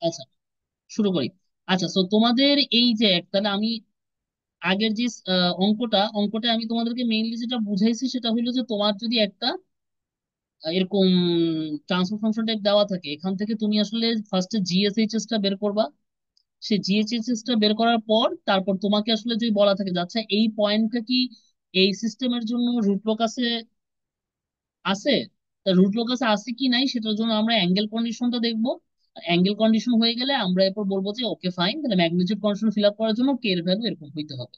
আচ্ছা, শুরু করি। আচ্ছা, তো তোমাদের এই যে তাহলে আমি আগের যে অঙ্কটা আমি তোমাদেরকে মেইনলি যেটা বুঝাইছি সেটা হলো যে তোমার যদি একটা এরকম ট্রান্সফার ফাংশন টাইপ দেওয়া থাকে, এখান থেকে তুমি আসলে ফার্স্টে জিএসএইচএস টা বের করবা। সেই জিএসএইচএস টা বের করার পর তারপর তোমাকে আসলে যদি বলা থাকে যে আচ্ছা এই পয়েন্টটা কি এই সিস্টেমের জন্য রুট লোকাসে আছে, তা রুট লোকাসে আছে কি নাই সেটার জন্য আমরা অ্যাঙ্গেল কন্ডিশনটা দেখবো। অ্যাঙ্গেল কন্ডিশন হয়ে গেলে আমরা এরপর বলবো যে ওকে ফাইন, তাহলে ম্যাগনিটিউড কন্ডিশন ফিল আপ করার জন্য কে এর ভ্যালু এরকম হইতে হবে।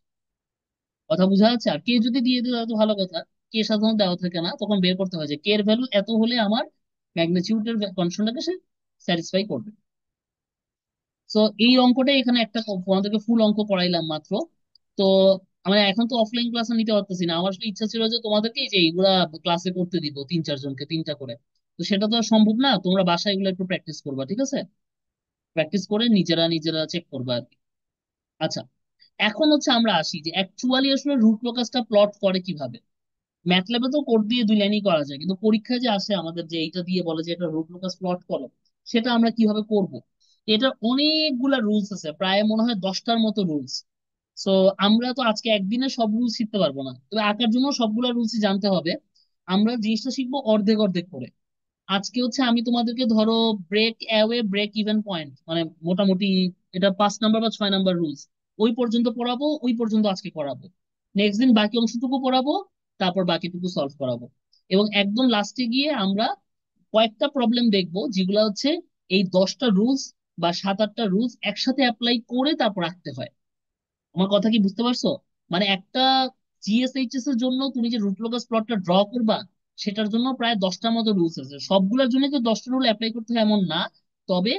কথা বোঝা যাচ্ছে? আর কে যদি দিয়ে দেয় তাহলে তো ভালো কথা। কে সাধারণত দেওয়া থাকে না, তখন বের করতে হয় যে কে এর ভ্যালু এত হলে আমার ম্যাগনিটিউডের কন্ডিশনটাকে সে স্যাটিসফাই করবে। তো এই অঙ্কটা এখানে একটা আমাদেরকে ফুল অঙ্ক করাইলাম মাত্র। তো আমরা এখন তো অফলাইন ক্লাসে নিতে পারতেছি না, আমার আসলে ইচ্ছা ছিল যে তোমাদেরকে এই যে এইগুলা ক্লাসে করতে দিব তিন চারজনকে তিনটা করে। তো সেটা তো আর সম্ভব না, তোমরা বাসায় এগুলো একটু প্র্যাকটিস করবা, ঠিক আছে? প্র্যাকটিস করে নিজেরা নিজেরা চেক করবা আর কি। আচ্ছা, এখন হচ্ছে আমরা আসি যে অ্যাকচুয়ালি আসলে রুট লোকাসটা প্লট করে কিভাবে। ম্যাটল্যাবে তো কোড দিয়ে দুই লাইনই করা যায়, কিন্তু পরীক্ষায় যে আসে আমাদের যে এইটা দিয়ে বলে যে এটা রুট লোকাস প্লট করো, সেটা আমরা কিভাবে করব। এটার অনেকগুলা রুলস আছে, প্রায় মনে হয় 10টার মতো রুলস। সো আমরা তো আজকে একদিনে সব রুলস শিখতে পারবো না, তবে আঁকার জন্য সবগুলা রুলসই জানতে হবে। আমরা জিনিসটা শিখবো অর্ধেক অর্ধেক করে। আজকে হচ্ছে আমি তোমাদেরকে ধরো break away break even point মানে মোটামুটি এটা 5 নাম্বার বা 6 নাম্বার রুলস ওই পর্যন্ত পড়াবো, ওই পর্যন্ত আজকে করাবো। নেক্সট দিন বাকি অংশটুকু পড়াবো, তারপর বাকিটুকু সলভ করাবো। এবং একদম লাস্টে গিয়ে আমরা কয়েকটা প্রবলেম দেখবো যেগুলো হচ্ছে এই 10টা রুলস বা 7-8টা রুলস একসাথে অ্যাপ্লাই করে তারপর রাখতে হয়। আমার কথা কি বুঝতে পারছো? মানে একটা জিএসএইচএস এর জন্য তুমি যে রুট লোকাস প্লটটা ড্র করবা, সেটার জন্য প্রায় 10টার মতো রুলস আছে। সবগুলোর জন্য তো 10টা রুল অ্যাপ্লাই করতে হয় এমন না, তবে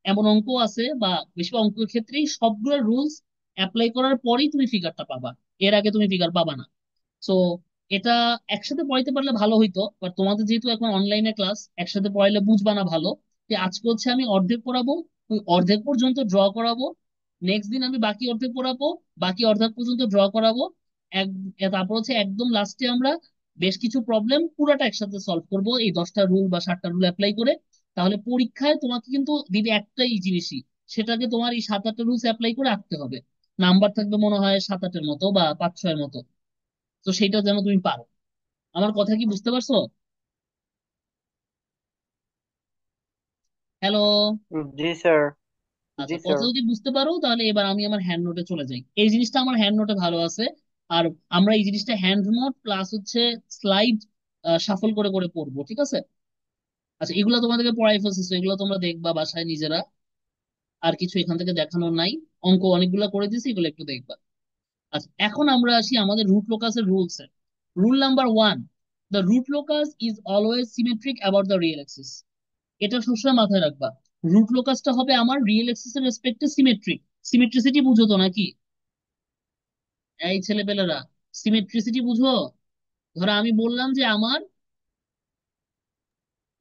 এমন অঙ্ক আছে বা বেশি অঙ্কের ক্ষেত্রেই সবগুলো রুলস অ্যাপ্লাই করার পরেই তুমি ফিগারটা পাবা, এর আগে তুমি ফিগার পাবা না। সো এটা একসাথে পড়াইতে পারলে ভালো হইতো, বাট তোমাদের যেহেতু এখন অনলাইনে ক্লাস, একসাথে পড়াইলে বুঝবা না ভালো। যে আজকে হচ্ছে আমি অর্ধেক পড়াবো, ওই অর্ধেক পর্যন্ত ড্র করাবো। নেক্সট দিন আমি বাকি অর্ধেক পড়াবো, বাকি অর্ধেক পর্যন্ত ড্র করাবো। এক তারপর হচ্ছে একদম লাস্টে আমরা বেশ কিছু প্রবলেম পুরাটা একসাথে সলভ করব এই 10টা রুল বা 7টা রুল অ্যাপ্লাই করে। তাহলে পরীক্ষায় তোমাকে কিন্তু দিবে একটাই জিনিসই, সেটাকে তোমার এই 7-8টা রুলস অ্যাপ্লাই করে রাখতে হবে। নাম্বার থাকবে মনে হয় 7-8-এর মতো বা 5-6-এর মতো। তো সেটা যেন তুমি পারো। আমার কথা কি বুঝতে পারছো? হ্যালো? জি স্যার। জি আচ্ছা, কথা স্যার। যদি বুঝতে পারো তাহলে এবার আমি আমার হ্যান্ড নোটে চলে যাই। এই জিনিসটা আমার হ্যান্ড নোটে ভালো আছে। আর আমরা এই জিনিসটা হ্যান্ড নোট প্লাস হচ্ছে স্লাইড শাফল করে করে পড়বো, ঠিক আছে? আচ্ছা, এগুলো তোমাদেরকে পড়াই ফেলছি, so এগুলো তোমরা দেখবা বাসায় নিজেরা। আর কিছু এখান থেকে দেখানোর নাই। অঙ্ক অনেকগুলো করে দিয়েছি, এগুলো একটু দেখবা। আচ্ছা, এখন আমরা আসি আমাদের রুট লোকাসের রুলস এ। Rule number 1, the root locus is always symmetric about the real axis. এটা সবসময় মাথায় রাখবা। রুট লোকাসটা হবে আমার রিয়েল এক্সিস এর রেসপেক্টে সিমেট্রিক। সিমেট্রিসিটি বুঝো তো নাকি? এই ছেলেপেলেরা, সিমেট্রিসিটি বুঝো? ধরো আমি বললাম যে আমার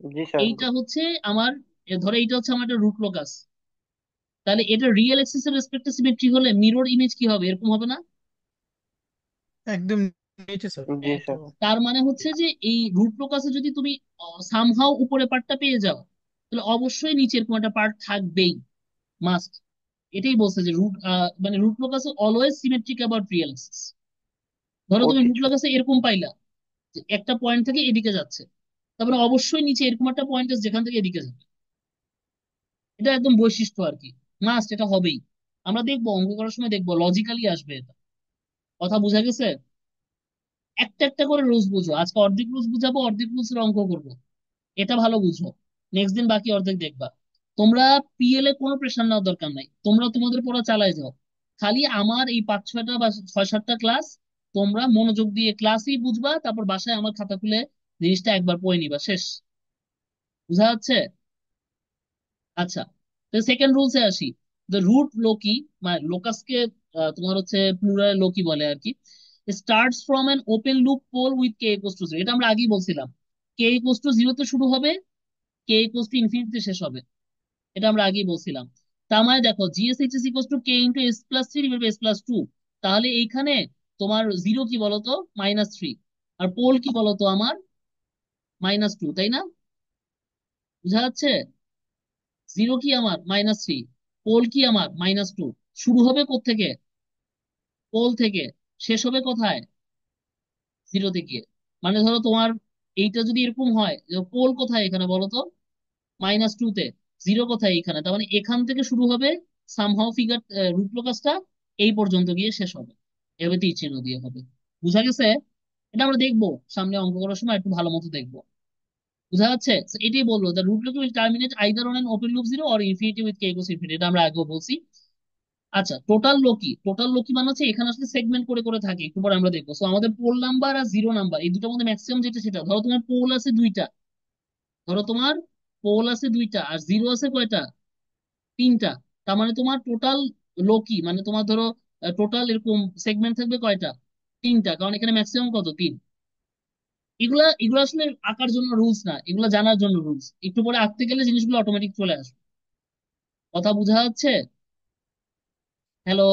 জি স্যার। এইটা হচ্ছে আমার ধরো এইটা হচ্ছে আমার একটা রুট লোকাস, তাহলে এটা রিয়েল এক্সিস এর রেসপেক্টে সিমেট্রি হলে মিরর ইমেজ কি হবে, এরকম হবে না? একদম নিচে স্যার। জি এই তো। স্যার। তার মানে হচ্ছে যে এই রুট লোকাসে যদি তুমি সামহাও উপরে পার্টটা পেয়ে যাও, তাহলে অবশ্যই নিচের কোনো একটা পার্ট থাকবেই, মাস্ট। এটাই বলছে যে রুট মানে root locus always symmetric about real axis. ধরো তুমি ওকে রুট স্যার। লোকাসে এরকম পাইলা যে একটা পয়েন্ট থেকে এদিকে যাচ্ছে, তারপরে অবশ্যই নিচে এরকম একটা পয়েন্ট আছে যেখান থেকে এদিকে যাবে। এটা একদম বৈশিষ্ট্য আর কি, মাস্ট, এটা হবেই। আমরা দেখবো অঙ্ক করার সময় দেখবো লজিক্যালি আসবে এটা। কথা বোঝা গেছে? একটা একটা করে রুলস বুঝো, আজকে অর্ধেক রুলস বুঝাবো, অর্ধেক রুলস এর অঙ্ক করবো। এটা ভালো বুঝো। নেক্সট দিন বাকি অর্ধেক দেখবা। তোমরা পিএল এ কোনো প্রেশার নেওয়ার দরকার নাই, তোমরা তোমাদের পড়া চালায় যাও। খালি আমার এই 5-6টা বা 6-7টা ক্লাস তোমরা মনোযোগ দিয়ে ক্লাসই বুঝবা, তারপর বাসায় আমার খাতা খুলে জিনিসটা একবার পড়ে নিবা, শেষ। বুঝা যাচ্ছে? আচ্ছা, তো সেকেন্ড রুলসে আসি। দ্য রুট লোকি, মানে লোকাসকে তোমার হচ্ছে প্লুরাল লোকি বলে আর কি, starts from an open loop pole with K equals to 0। এটা আমরা আগেই বলছিলাম। কে ইকুয়ালস টু 0 তে শুরু হবে, কে ইকুয়ালস টু ইনফিনিটিতে শেষ হবে। এটা আমরা আগেই বলছিলাম। তার মানে দেখো GSHS equals to K into s+3 divide by s+2। তাহলে এইখানে তোমার জিরো কি বলতো? -3। আর পোল কি বলতো আমার? -2, তাই না? বুঝা যাচ্ছে? জিরো কি আমার -3, পোল কি আমার -2। শুরু হবে কোত্থেকে? পোল থেকে। শেষ হবে কোথায়? জিরোতে গিয়ে। মানে ধরো তোমার এইটা যদি এরকম হয় যে পোল কোথায় এখানে বলো তো, -2 তে। জিরো কোথায় এখানে, তার মানে এখান থেকে শুরু হবে সামহাও ফিগার রূপপ্রকাশটা, এই পর্যন্ত গিয়ে শেষ হবে। এভাবে তীর চিহ্ন দিয়ে হবে। বুঝা গেছে? এটা আমরা দেখবো সামনে অঙ্ক করার সময়, একটু ভালো মতো দেখবো। বুঝা যাচ্ছে? So এটাই বললো, the root loop will terminate either on an open loop zero or infinity with K equals infinity. এটা আমরা আগেও বলছি। আচ্ছা, টোটাল লোকি মানে হচ্ছে এখানে আসলে সেগমেন্ট করে করে থাকে, একটু পরে আমরা দেখবো। সো আমাদের পোল নাম্বার আর জিরো নাম্বার এই দুটোর মধ্যে ম্যাক্সিমাম যেটা, সেটা ধরো তোমার পোল আছে দুইটা। ধরো তোমার পোল আছে দুইটা আর জিরো আছে কয়টা? তিনটা। তার মানে তোমার টোটাল লোকি মানে তোমার ধরো টোটাল এরকম সেগমেন্ট থাকবে কয়টা? তিনটা, কারণ এখানে ম্যাক্সিমাম কত, তিন। এগুলা এগুলো আসলে আঁকার জন্য রুলস না, এগুলো জানার জন্য রুলস। একটু পরে আঁকতে গেলে জিনিসগুলো অটোমেটিক চলে আসবে। কথা বোঝা যাচ্ছে? হ্যালো?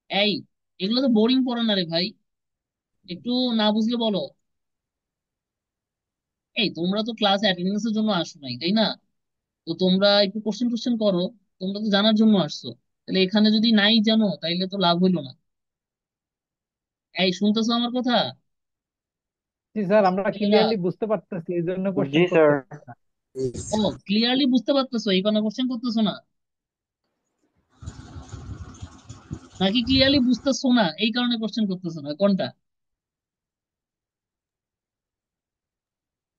এই, এগুলো তো বোরিং পড়া না রে ভাই, একটু না বুঝলে বলো। এই তোমরা তো ক্লাস অ্যাটেন্ডেন্সের জন্য আসো নাই, তাই না? তো তোমরা একটু কোশ্চেন টোশ্চেন করো। তোমরা তো জানার জন্য আসছো। তাহলে এখানে যদি নাই জানো তাইলে তো লাভ হইলো না। এই শুনতেছো আমার কথা? জি স্যার, আমরা ছেলেরা, ক্লিয়ারলি বুঝতে পারতেছি, এই জন্য কোশ্চেন जी सर। করতেছি না। ও, ক্লিয়ারলি বুঝতে পারতেছো এই কারণে কোশ্চেন করতেছো না, নাকি ক্লিয়ারলি বুঝতেছো না এই কারণে কোশ্চেন করতেছো না, কোনটা?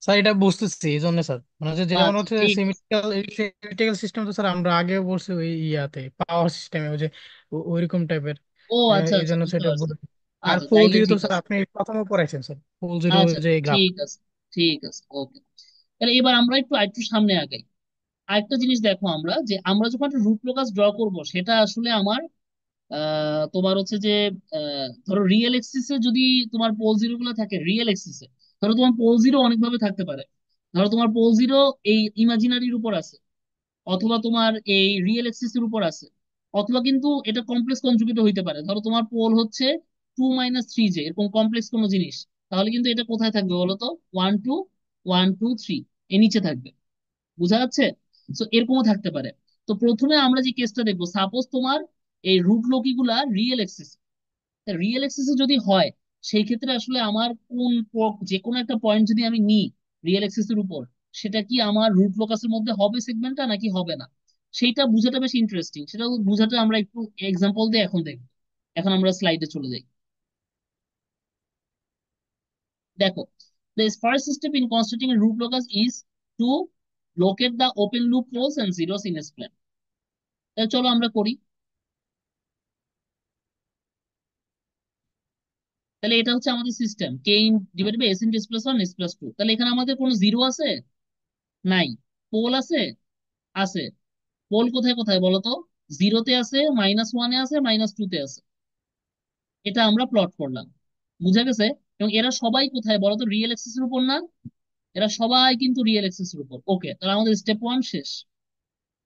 স্যার এটা বুঝতেছি এই জন্য স্যার, মানে হচ্ছে যেমন আচ্ছা হচ্ছে ঠিক আছে। সিমেট্রিক্যাল সিস্টেম, তো স্যার আমরা আগে বলছি ওই ইয়াতে পাওয়ার সিস্টেমে, ওই যে ওইরকম টাইপের। ও আচ্ছা এই আচ্ছা, জন্য বুঝতে সেটা পারছি। আর আচ্ছা পোল তাইলে জিরো তো ঠিক স্যার আছে। আপনি প্রথমে পড়াইছেন স্যার, পোল জিরো আচ্ছা যে গ্রাফ। ঠিক আছে, ঠিক আছে, ওকে। তাহলে এবার আমরা একটু সামনে আগাই। আরেকটা জিনিস দেখো, আমরা যে আমরা যখন একটা রুট লোকাস ড্র করব, সেটা আসলে আমার তোমার হচ্ছে যে ধরো রিয়েল এক্সিসে যদি তোমার পোল জিরো গুলো থাকে রিয়েল এক্সিসে, ধরো তোমার পোল জিরো অনেকভাবে থাকতে পারে। ধরো তোমার পোল জিরো এই ইমাজিনারির উপর আছে, অথবা তোমার এই রিয়েল এক্সিস এর উপর আছে, অথবা কিন্তু এটা কমপ্লেক্স কনজুগেট হইতে পারে। ধরো তোমার পোল হচ্ছে 2 - 3 জে, এরকম কমপ্লেক্স কোনো জিনিস। তাহলে কিন্তু এটা কোথায় থাকবে বলো তো? 1 2 1 2 3 এর নিচে থাকবে। বুঝা যাচ্ছে? তো এরকমও থাকতে পারে। তো প্রথমে আমরা যে কেসটা দেখবো, সাপোজ তোমার এই রুট লকি গুলা রিয়েল এক্সিস। রিয়েল এক্সিসে যদি হয়, সেই ক্ষেত্রে আসলে আমার যে কোনো একটা পয়েন্ট যদি আমি নিই রিয়েল এক্সিসের উপর, সেটা কি আমার রুট লোকাসের মধ্যে হবে সেগমেন্টটা নাকি হবে না? সেইটা বুঝাটা বেশ ইন্টারেস্টিং। সেটা বুঝাটা আমরা একটু এক্সাম্পল দিয়ে এখন দেখবো। এখন আমরা স্লাইডে চলে যাই। দেখো, the first step in constructing a root locus is to locate the open loop poles and zeros in a spline. তাহলে চলো আমরা করি। তাহলে এটা হচ্ছে আমাদের সিস্টেম, কে divide by s into s plus one s plus two. তাহলে এখানে আমাদের কোনো জিরো আছে? নাই। পোল আছে? আছে। পোল কোথায় কোথায় বলো তো? জিরোতে আছে, -1-এ আছে, -2-তে আছে। এটা আমরা প্লট করলাম। বুঝা গেছে? এবং এরা সবাই কোথায় বলো তো? রিয়েল এক্সিস এর উপর না? এরা সবাই কিন্তু রিয়েল এক্সিস এর উপর। ওকে, তাহলে আমাদের স্টেপ ওয়ান শেষ।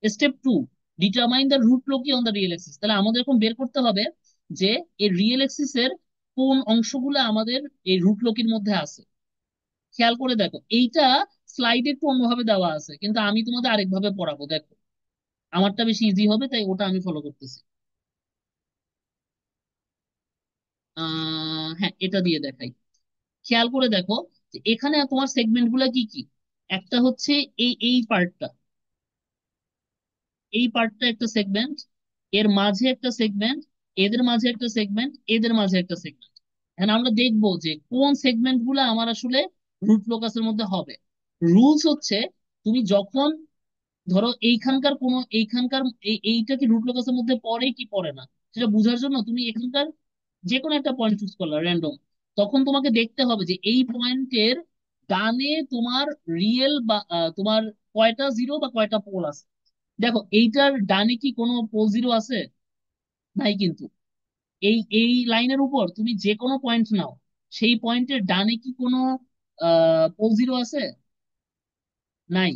Step two, determine the root loci on the real axis. তাহলে আমাদের এখন বের করতে হবে যে এই রিয়েল এক্সিস এর কোন অংশগুলো আমাদের এই রুট লোকির মধ্যে আছে। খেয়াল করে দেখো, এইটা স্লাইডে একটু অন্যভাবে দেওয়া আছে, কিন্তু আমি তোমাদের আরেকভাবে পড়াবো, দেখো। আমারটা বেশি ইজি হবে, তাই ওটা আমি ফলো করতেছি। হ্যাঁ, এটা দিয়ে দেখাই। খেয়াল করে দেখো যে এখানে তোমার সেগমেন্ট গুলা কি কি। একটা হচ্ছে এই পার্টটা, এই পার্টটা একটা সেগমেন্ট, এর মাঝে একটা সেগমেন্ট, এদের মাঝে একটা সেগমেন্ট, এদের মাঝে একটা সেগমেন্ট। এখন আমরা দেখবো যে কোন সেগমেন্ট গুলা আমার আসলে রুট লোকাসের মধ্যে হবে। রুলস হচ্ছে, তুমি যখন ধরো এইখানকার এইটা কি রুট লোকাসের মধ্যে পড়ে কি পড়ে না, সেটা বোঝার জন্য তুমি এখানকার যে কোনো একটা পয়েন্ট চুজ করলা র্যান্ডম। তখন তোমাকে দেখতে হবে যে এই পয়েন্টের ডানে তোমার রিয়েল বা তোমার কয়টা জিরো বা কয়টা পোল আছে। দেখো এইটার ডানে কি কোনো পোল জিরো আছে? নাই কিন্তু। এই লাইনের উপর তুমি যে কোনো পয়েন্ট নাও, সেই পয়েন্টের ডানে কি কোনো পোল জিরো আছে? নাই।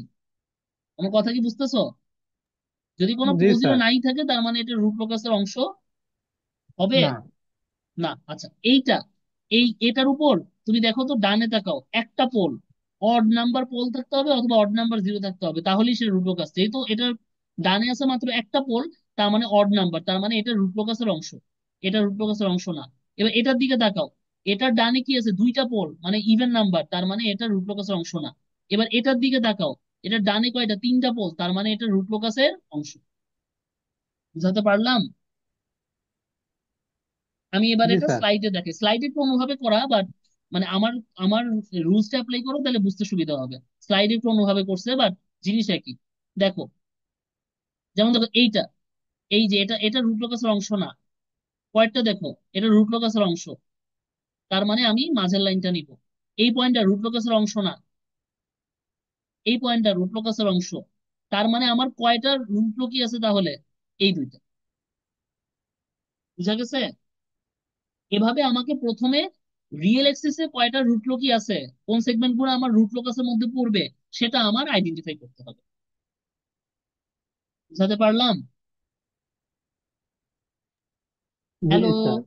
আমার কথা কি বুঝতেছো? যদি কোনো জি পোল জিরো স্যার। নাই থাকে, তার মানে এটা রুট লোকাসের অংশ হবে না। না। আচ্ছা, এইটা এটার উপর তুমি দেখো তো, ডানে তাকাও, একটা পোল। অড নাম্বার পোল থাকতে হবে অথবা অড নাম্বার জিরো থাকতে হবে, তাহলেই সে রুট লোকাস। যেহেতু এটার ডানে আছে মাত্র একটা পোল, তার মানে অড নাম্বার, তার মানে এটা রুট লোকাসের অংশ, এটা রুট লোকাসের অংশ না। এবার এটার দিকে তাকাও, এটার ডানে কি আছে, দুইটা পোল, মানে ইভেন নাম্বার, তার মানে এটা রুট লোকাসের অংশ না। এবার এটার দিকে তাকাও, এটার ডানে কয়টা, তিনটা পোল, তার মানে এটা রুট লোকাসের অংশ। বুঝাতে পারলাম? আমি এবার জি এটা স্যার। স্লাইডে দেখে, স্লাইডে একটু অন্যভাবে করা, বাট মানে আমার আমার রুলসটা অ্যাপ্লাই করো তাহলে বুঝতে সুবিধা হবে। স্লাইডে একটু অন্যভাবে করছে, বাট জিনিস একই। দেখো, যেমন দেখো এইটা, এই যে এটা এটা রুট লোকাসের অংশ না। পয়েন্টটা দেখো, এটা রুট লোকাসের অংশ, তার মানে আমি মাঝের লাইনটা নিব। এই পয়েন্টটা রুট লোকাসের অংশ না, এই পয়েন্টটা রুট লোকাসের অংশ, তার মানে আমার কয়টা রুট লোকই আছে তাহলে, এই দুইটা। বুঝা গেছে? এভাবে আমাকে প্রথমে রিয়েল এক্সিসে কয়টা রুট লোকই আছে, কোন সেগমেন্ট গুলো আমার রুট লোকাসের মধ্যে পড়বে, সেটা আমার আইডেন্টিফাই করতে হবে। বুঝাতে পারলাম? জি হ্যালো? স্যার।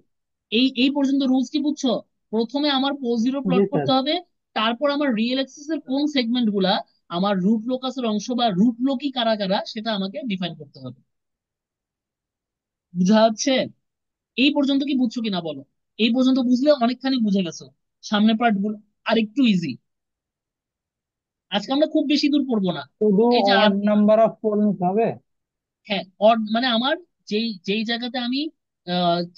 এই এই পর্যন্ত রুলস কি বুঝছো? প্রথমে আমার পোল জিরো জি প্লট স্যার। করতে হবে, তারপর আমার রিয়েল এক্সিসের কোন সেগমেন্ট গুলা আমার রুট লোকাসের অংশ বা রুট লোকই কারা কারা, সেটা আমাকে ডিফাইন করতে হবে। বুঝা যাচ্ছে? এই পর্যন্ত কি বুঝছো কিনা বলো? এই পর্যন্ত বুঝলে অনেকখানি বুঝে গেছো, সামনের পার্ট গুলো আর একটু ইজি। আজকে আমরা খুব বেশি দূর পড়বো না। শুধু এই যে অড নাম্বার অফ পোল নিতে হবে? হ্যাঁ, অড মানে আমার যেই যেই জায়গাতে আমি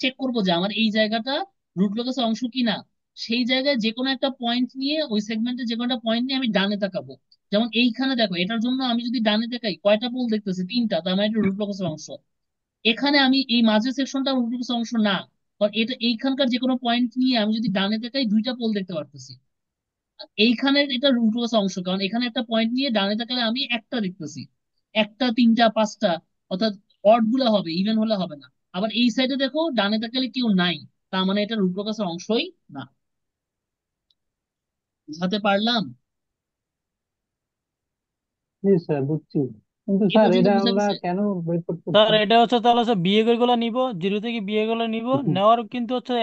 চেক করব যে আমার এই জায়গাটা রুট লোকাসের অংশ কিনা, সেই জায়গায় যে কোনো একটা পয়েন্ট নিয়ে, ওই সেগমেন্টে যে কোনো একটা পয়েন্ট নিয়ে আমি ডানে তাকাবো। যেমন এইখানে দেখো, এটার জন্য আমি যদি ডানে তাকাই কয়টা পোল দেখতেছি, তিনটা, তার মানে এটা রুট লোকাসের অংশ। এখানে আমি এই মাঝের সেকশনটা রুট লোকাসের অংশ না, কারণ এটা এইখানকার যে কোনো পয়েন্ট নিয়ে আমি যদি ডানে তাকাই দুইটা পোল দেখতে পারতেছি। এইখানের এটা রুট ওয়ার্স অংশ, কারণ এখানে একটা পয়েন্ট নিয়ে ডানে তাকালে আমি একটা দেখতেছি, একটা, তিনটা, পাঁচটা, অর্থাৎ অড গুলা হবে, ইভেন হলে হবে না। আবার এই সাইডে দেখো, ডানে তাকালে কেউ নাই, তার মানে এটা রুট ওয়ার্সের অংশই না। বুঝাতে পারলাম? জি স্যার, বুঝছি। কিন্তু এ স্যার পর্যন্ত এটা বুঝা আমরা গেছে? কেন বের করতেছি? স্যার এটা হচ্ছে তাহলে হচ্ছে বিয়ে গুলো নিব, জিরো থেকে বিয়ে গুলো নিব, নেওয়ার কিন্তু হচ্ছে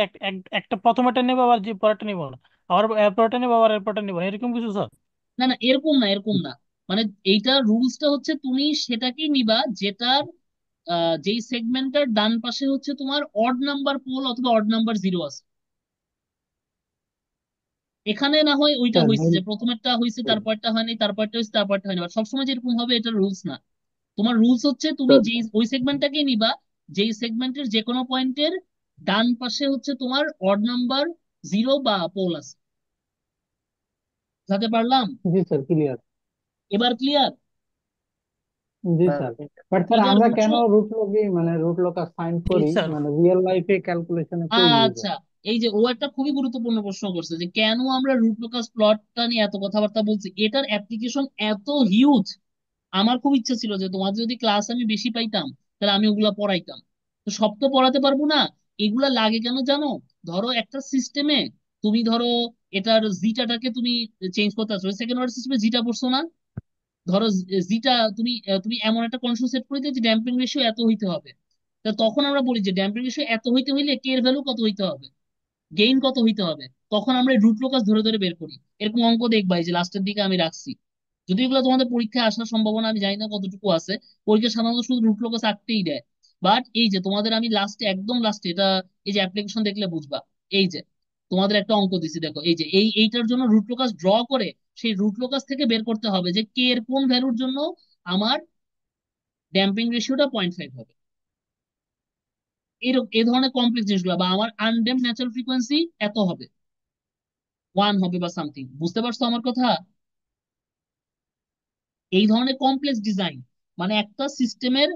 একটা প্রথমেটা নেবো আবার যে পরেরটা নিবো না, আবার এরপরটা নিবো আবার এরপরটা নিবো না, এরকম কিছু স্যার? না না, এরকম না, এরকম না। মানে এইটা রুলসটা হচ্ছে তুমি সেটাকেই নিবা যেটার যেই সেগমেন্টটার ডান পাশে হচ্ছে তোমার অড নাম্বার পোল অথবা অড নাম্বার জিরো আছে। এখানে না হয় ওইটা স্যার হয়েছে যে প্রথমেরটা হয়েছে তারপরটা হয়নি, তারপরটা হয়েছে তারপরটা হয়নি, বাট সবসময় যেরকম হবে এটা রুলস না। তোমার রুলস হচ্ছে তুমি যেই ওই সেগমেন্টটাকে নিবা, যেই সেগমেন্টের যে কোনো পয়েন্টের ডান পাশে হচ্ছে তোমার অড নাম্বার জিরো বা পোল আছে। বুঝাতে পারলাম? জি স্যার, ক্লিয়ার। এবার clear? G sir, sir. But sir clear আমরা বুঝছো? কেন রুট লগই মানে রুট লোকাস ফাইন্ড জি করি, স্যার। মানে রিয়েল লাইফে ক্যালকুলেশনে কই ইউজ আচ্ছা, হয়? এই যে ও একটা খুবই গুরুত্বপূর্ণ প্রশ্ন করছে যে কেন আমরা রুট লোকাস প্লটটা নিয়ে এত কথাবার্তা বলছি, এটার অ্যাপ্লিকেশন এত হিউজ। আমার খুব ইচ্ছা ছিল যে তোমার যদি ক্লাস আমি বেশি পাইতাম, তাহলে আমি ওগুলা পড়াইতাম। তো সব তো পড়াতে পারবো না। এগুলা লাগে কেন জানো? ধরো একটা সিস্টেমে তুমি ধরো এটার জিটাটাকে তুমি চেঞ্জ করতে আসছো, সেকেন্ড অর্ডার সিস্টেমে জিটা পড়ছো না? ধরো জিটা তুমি তুমি এমন একটা কন্ডিশন সেট করে দিও যে ড্যাম্পিং রেশিও এত হইতে হবে। তা তখন আমরা বলি যে ড্যাম্পিং রেশিও এত হইতে হইলে কে এর ভ্যালু কত হইতে হবে, গেইন কত হইতে হবে। তখন আমরা রুট লোকাস ধরে ধরে বের করি। এরকম অঙ্ক দেখবা, এই যে লাস্টের দিকে আমি রাখছি। যদি এগুলো তোমাদের পরীক্ষায় আসার সম্ভাবনা আমি জানি না কতটুকু আছে, পরীক্ষা সাধারণত শুধু রুট লোকাস আঁকতেই দেয়। বাট এই যে তোমাদের আমি লাস্টে, একদম লাস্টে এটা, এই যে অ্যাপ্লিকেশন দেখলে বুঝবা। এই যে তোমাদের একটা অঙ্ক দিছি, দেখো এই যে এইটার জন্য রুট লোকাস ড্র করে সেই রুট লোকাস থেকে বের করতে হবে যে কে এর কোন ভ্যালুর জন্য আমার ড্যাম্পিং রেশিওটা 0.5 হবে। এরকম এই ধরনের কমপ্লেক্স জিনিসগুলো, বা আমার আনড্যাম্প ন্যাচারাল ফ্রিকোয়েন্সি এত হবে, 1 হবে বা সামথিং। বুঝতে পারছো আমার কথা? এই ধরনের কমপ্লেক্স ডিজাইন, মানে একটা সিস্টেমের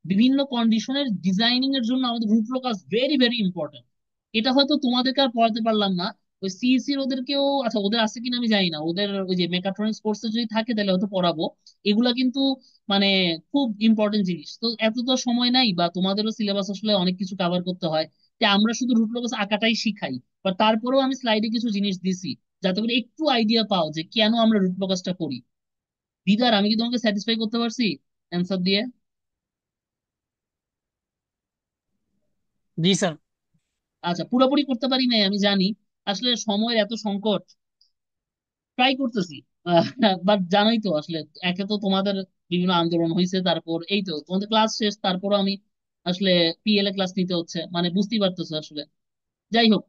বিভিন্ন কন্ডিশনের ডিজাইনিং এর জন্য আমাদের root locus very very important. এটা হয়তো তোমাদেরকে আর পড়াতে পারলাম না, ওই সিএসসি ওদেরকেও, আচ্ছা ওদের আছে কিনা আমি জানি না, ওদের ওই যে মেকাট্রনিক্স কোর্সে যদি থাকে তাহলে হয়তো পড়াবো। এগুলা কিন্তু মানে খুব ইম্পর্টেন্ট জিনিস। তো এত তো সময় নাই, বা তোমাদেরও সিলেবাস আসলে অনেক কিছু কভার করতে হয়, যে আমরা শুধু রুট লোকাস আঁকাটাই শিখাই। বাট তারপরেও আমি স্লাইডে কিছু জিনিস দিছি যাতে করে একটু আইডিয়া পাও যে কেন আমরা রুট লোকাসটা করি। দিদার, আমি কি তোমাকে স্যাটিসফাই করতে পারছি অ্যান্সার দিয়ে? জি স্যার। আচ্ছা, পুরোপুরি করতে পারি নাই আমি জানি, আসলে সময়ের এত সংকট। ট্রাই করতেছি, বাট জানোই তো আসলে, একে তো তোমাদের বিভিন্ন আন্দোলন হয়েছে, তারপর এই তো তোমাদের ক্লাস শেষ, তারপর আমি আসলে পিএল এ ক্লাস নিতে হচ্ছে, মানে বুঝতেই পারতেছো আসলে। যাই হোক,